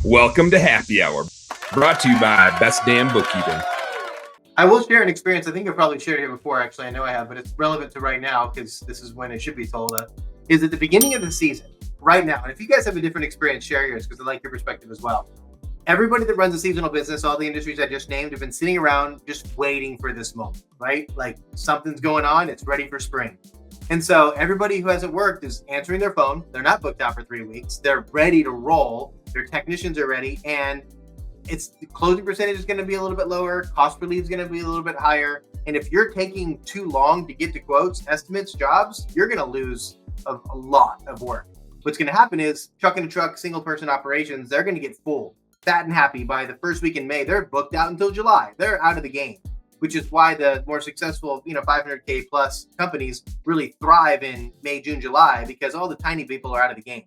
Welcome to Happy Hour, brought to you by Best Damn Bookkeeping. I will share an experience. I think I've probably shared it here before, actually. I know I have, but it's relevant to right now because this is when it should be told. Is at the beginning of the season, right now. And if you guys have a different experience, share yours because I like your perspective as well. Everybody that runs a seasonal business, all the industries I just named, have been sitting around just waiting for this moment, right? Like something's going on, it's ready for spring. And so everybody who hasn't worked is answering their phone. They're not booked out for 3 weeks. They're ready to roll. Their technicians are ready. And the closing percentage is going to be a little bit lower. Cost per lead is going to be a little bit higher. And if you're taking too long to get to quotes, estimates, jobs, you're going to lose a lot of work. What's going to happen is truck in a truck, single person operations, they're going to get full, fat and happy by the first week in May. They're booked out until July. They're out of the game, which is why the more successful, 500K plus companies really thrive in May, June, July, because all the tiny people are out of the game.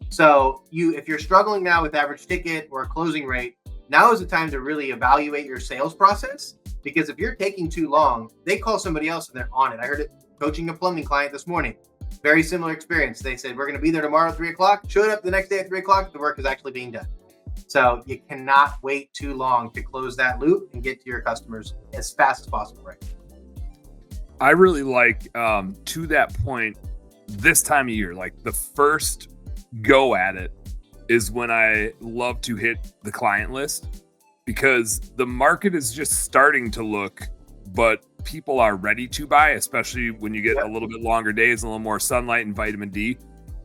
So if you're struggling now with average ticket or a closing rate, now is the time to really evaluate your sales process, because if you're taking too long, they call somebody else and they're on it. I heard it coaching a plumbing client this morning. Very similar experience. They said, we're going to be there tomorrow at 3:00. Showed up the next day at 3:00. The work is actually being done. So you cannot wait too long to close that loop and get to your customers as fast as possible, right? I really like, to that point, this time of year, like the first go at it is when I love to hit the client list, because the market is just starting to look, but people are ready to buy, especially when you get a little bit longer days, a little more sunlight and vitamin D.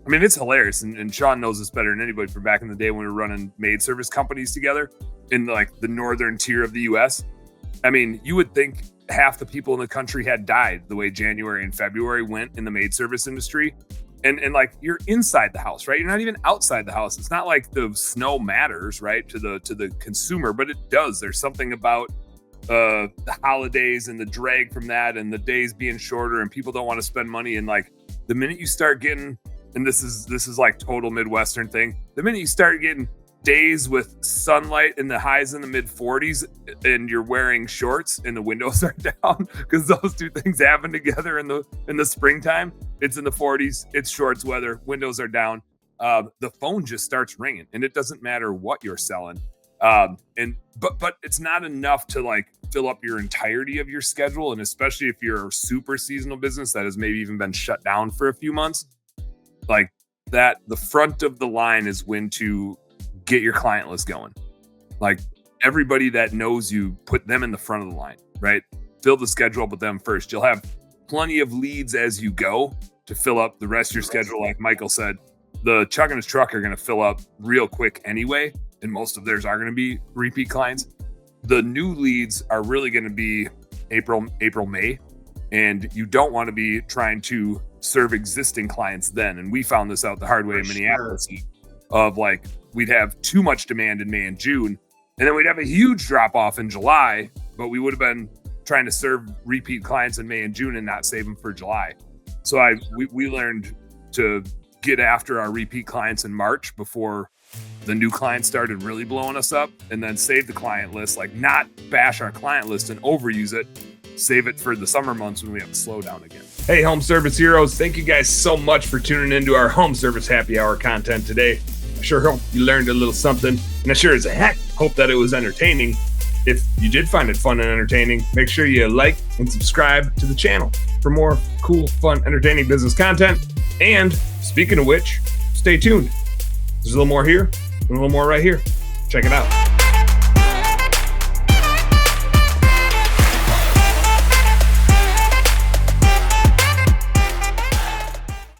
I mean, it's hilarious. And Sean knows this better than anybody from back in the day when we were running maid service companies together in like the northern tier of the US. I mean, you would think half the people in the country had died the way January and February went in the maid service industry. And like, you're inside the house, right? You're not even outside the house. It's not like the snow matters, right, to the consumer, but it does. There's something about the holidays and the drag from that, and the days being shorter, and people don't want to spend money. And like, the minute you start getting, and this is like total Midwestern thing, the minute you start getting days with sunlight and the highs in the mid 40s and you're wearing shorts and the windows are down, because those two things happen together in the springtime. It's in the 40s, it's shorts weather, windows are down. The phone just starts ringing, and it doesn't matter what you're selling. But it's not enough to like fill up your entirety of your schedule. And especially if you're a super seasonal business that has maybe even been shut down for a few months, like that, the front of the line is when to get your client list going. Like, everybody that knows you, put them in the front of the line, right? Fill the schedule up with them first. You'll have plenty of leads as you go to fill up the rest of your schedule. Like Michael said, the chuck in his truck are going to fill up real quick anyway, and most of theirs are going to be repeat clients. The new leads are really going to be April, May, and you don't want to be trying to serve existing clients then. And we found this out the hard way in Minneapolis, of like, we'd have too much demand in May and June, and then we'd have a huge drop off in July, but we would have been trying to serve repeat clients in May and June and not save them for July. So we learned to get after our repeat clients in March before the new clients started really blowing us up, and then save the client list, like not bash our client list and overuse it, save it for the summer months when we have to slow down again. Hey, home service heroes, thank you guys so much for tuning into our home service happy hour content today. I sure hope you learned a little something, and I sure as heck hope that it was entertaining. If you did find it fun and entertaining, make sure you like and subscribe to the channel for more cool, fun, entertaining business content. And speaking of which, stay tuned. There's a little more here and a little more right here. Check it out.